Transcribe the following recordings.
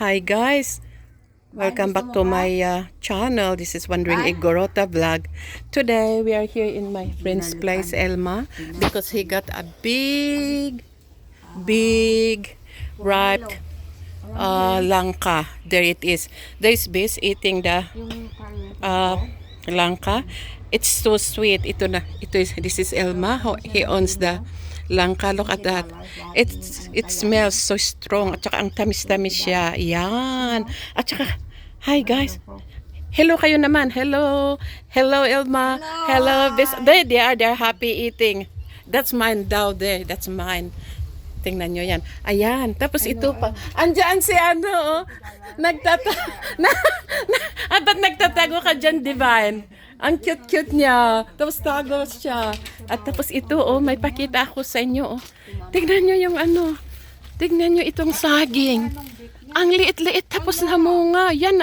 Hi guys, welcome back to my channel. This is Wandering Igorota vlog. Today we are here in my friend's place, Elma, because he got a big ripe langka. There it is. There's Bis eating the langka. It's so sweet. This is Elma. He owns the langka. Look at that. It smells so strong. At saka ang tamis-tamis siya. Yan. At saka, hi guys. Hello kayo naman. Hello. Hello Elma. Hello. They're happy eating. That's mine daw there. That's mine. Tingnan nyo yan. Ayan. Tapos ito pa. Andiyan si ano. Ba't nagtatago ka dyan, Divine? Ang cute-cute niya. Tapos tago siya. At tapos ito, may pakita ako sa inyo. Tignan nyo yung ano. Tignan nyo itong saging. Ang liit-liit tapos namunga. Yan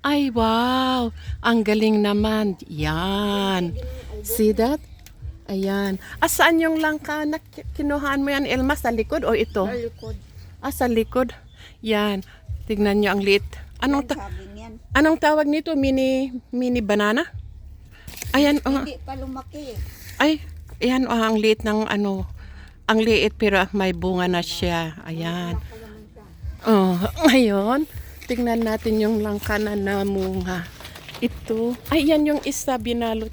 Ay, wow. Ang galing naman. Yan. See that? Ayan. Saan yung langka na kinuhaan mo yan, Elma? Sa likod o ito? Sa likod. Sa likod. Yan. Tignan nyo ang liit. Anong tawag nito? Mini banana? Ayan. Hindi pa lumaki. Ay, ayan ang liit ng ano. Ang liit pero may bunga na siya. Ayan. Ngayon, tignan natin yung langka na namunga. Ito. Ay, yan yung isa. Binalot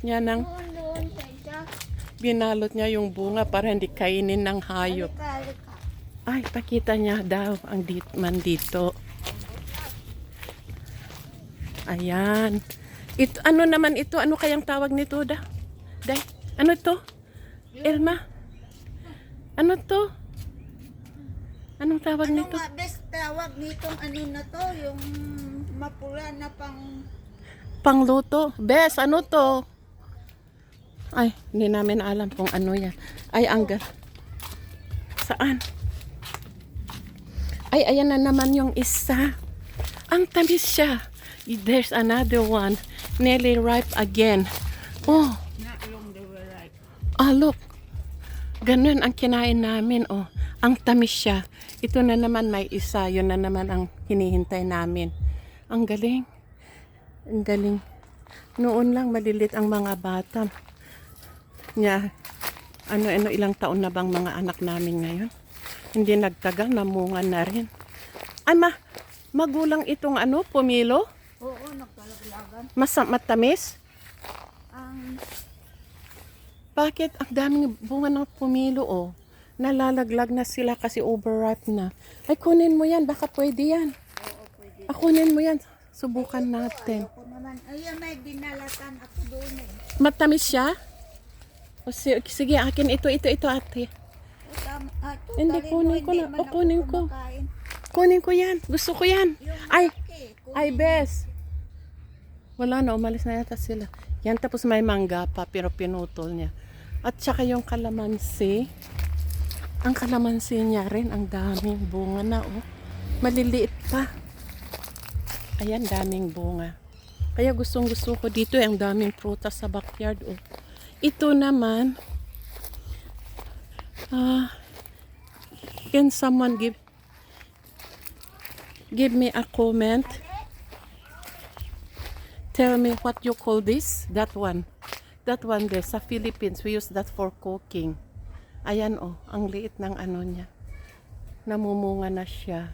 niya yung bunga para hindi kainin ng hayop. Ay, pakita niya daw ang man dito. Ayan. Ito, ano naman ito? Ano kayang tawag nito, Day? Ano to? Elma? Ano to? Anong tawag nito? Best tawag nitong ano na to, yung mapula na Pangluto. Bes, ano to? Ay, hindi namin alam kung ano yan. Ay, Saan? Ay, ayan na naman yung isa. Ang tamis siya. There's another one. Nearly ripe again. Oh. not long they were ripe. Look. Ganun ang kinain namin. Ang tamis siya. Ito na naman may isa. Yun na naman ang hinihintay namin. Ang galing. Ang galing. Noon lang malilit ang mga bata. Ilang taon na bang mga anak namin ngayon? Hindi nagtagal, namunga na rin. Ay, magulang itong pumilo? Oo, nagtalaglagan. Matamis? Bakit ang daming bunga ng pumilo Nalalaglag na sila kasi overripe na. Ay, kunin mo yan, baka pwede yan. Oo, pwede. Kunin mo yan, subukan natin. Ako naman, ayun, may dinalatan ako doon Matamis siya? Sige, akin ito ate. Hindi, kunin ko na. Kunin ko. Kunin ko yan. Gusto ko yan. Ay, Bes. Wala na, umalis na yata sila. Yan, tapos may mangga pa, pero pinutol niya. At saka yung kalamansi. Ang kalamansi niya rin, ang daming bunga na, Maliliit pa. Ayan, daming bunga. Kaya gustong-gusto ko dito, ang daming prutas sa backyard, Ito naman, can someone give me a comment? Tell me what you call this? That one there sa Philippines, we use that for cooking. Ayan ang liit ng niya. Namumunga na siya.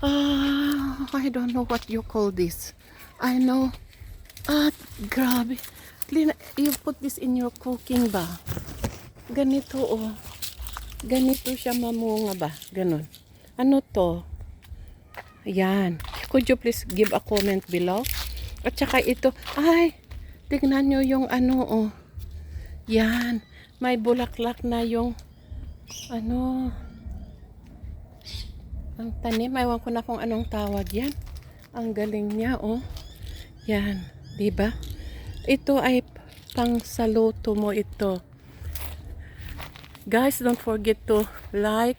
I don't know what you call this. I know. Grabe. You put this in your cooking ba? Ganito Ganito siya mamunga ba? Ganon. Ano to? Ayan. Could you please give a comment below? At saka ito. Ay, tignan nyo yung Yan. May bulaklak na yung ang tanim. Ewan ko na kung anong tawag yan. Ang galing niya, Yan. Diba? Ito ay pang saluto mo ito. Guys, don't forget to like,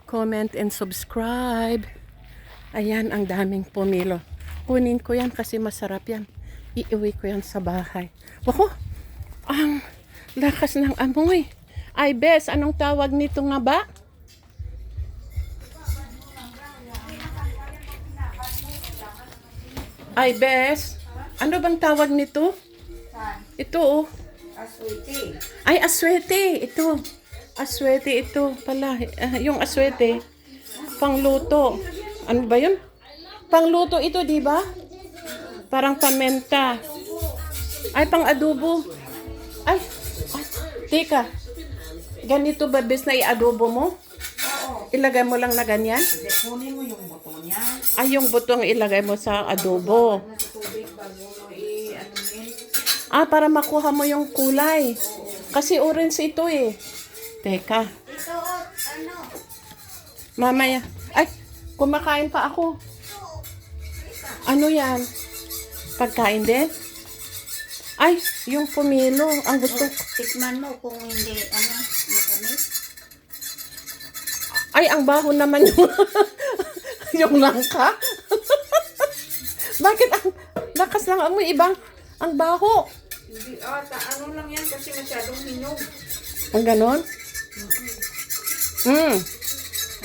comment, and subscribe. Ayan, ang daming pumilo. Kunin ko yan kasi masarap yan. Iiwi ko yan sa bahay. Wako, ang lakas ng amoy. Ay, Bes, anong tawag nito nga ba? Ay, Bes. Ano bang tawag nito? Saan? Ito, oh. Aswete. Ay, aswete. Ito. Aswete ito pala. Yung aswete. Pangluto. Ano ba yun? Pangluto ito, di ba? Parang pamenta. Ay, pang adobo. Ay, teka. Ganito ba, Bes, na i-adobo mo? Oo. Ilagay mo lang na ganyan? Hindi, kunin mo yung buto niya. Ay, yung butong ilagay mo sa adobo. Nasa tubig bago mo i-ano yun. Para makuha mo yung kulay. Kasi orange ito eh. Teka, Ito, ano? mamaya. Ay, kumakain pa ako. Ano yan? Pagkain din? Ay, yung pumilo. Ang gusto. Tikman mo kung hindi, ano, matamis. Ay, ang baho naman yung, yung langka. Bakit ang lakas lang ang ibang, ang baho? Hindi, ano lang yan kasi masyadong hinog. Ang ganon?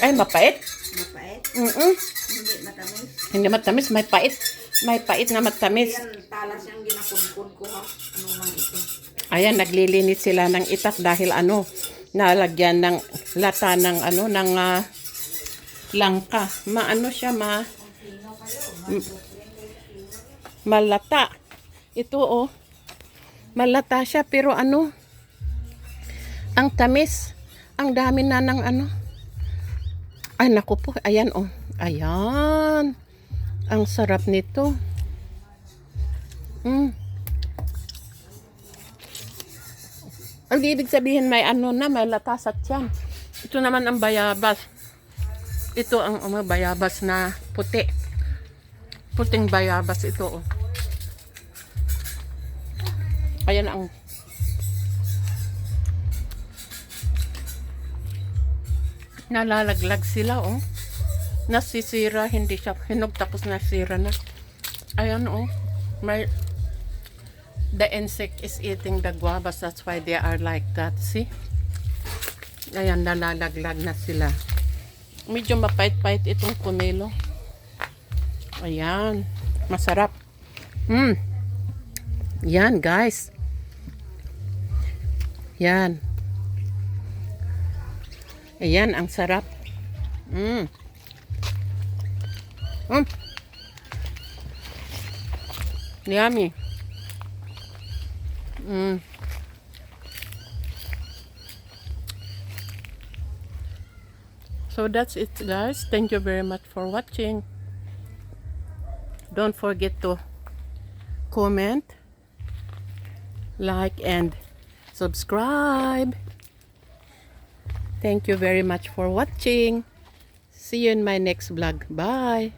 Ay, mapait. Mapait, Mm-mm. hindi matamis. Hindi matamis, may pait. May pait na matamis. Yan, talas yung ginakunkun ko ha. Ano lang ito? Ayan, naglilinis sila ng itak dahil ano, nalagyan ng lata ng ano, ng langka. Maano siya, malata. Ito oh. Malata siya pero ano, ang tamis. Ang dami na ng ano. Ay, naku po. Ayan oh. Ayan. Ang sarap nito. Ang ibig sabihin may ano na, may latasat yan. Ito naman ang bayabas. Ito ang bayabas na puti. Puting bayabas ito. Oh. Ayan ang nalalaglag sila. Oh. Nasisira, hindi siya hinog tapos nasira na. Ayan oh. May the insect is eating the guavas. That's why they are like that. See? Ayan, nalalaglag na sila. Medyo mapait-pait itong pomelo. Ayan. Masarap. Yan, guys. Yan. Ayan, ang sarap. Yummy. So that's it, guys. Thank you very much for watching. Don't forget to comment, like, and subscribe. Thank you very much for watching. See you in my next vlog. Bye.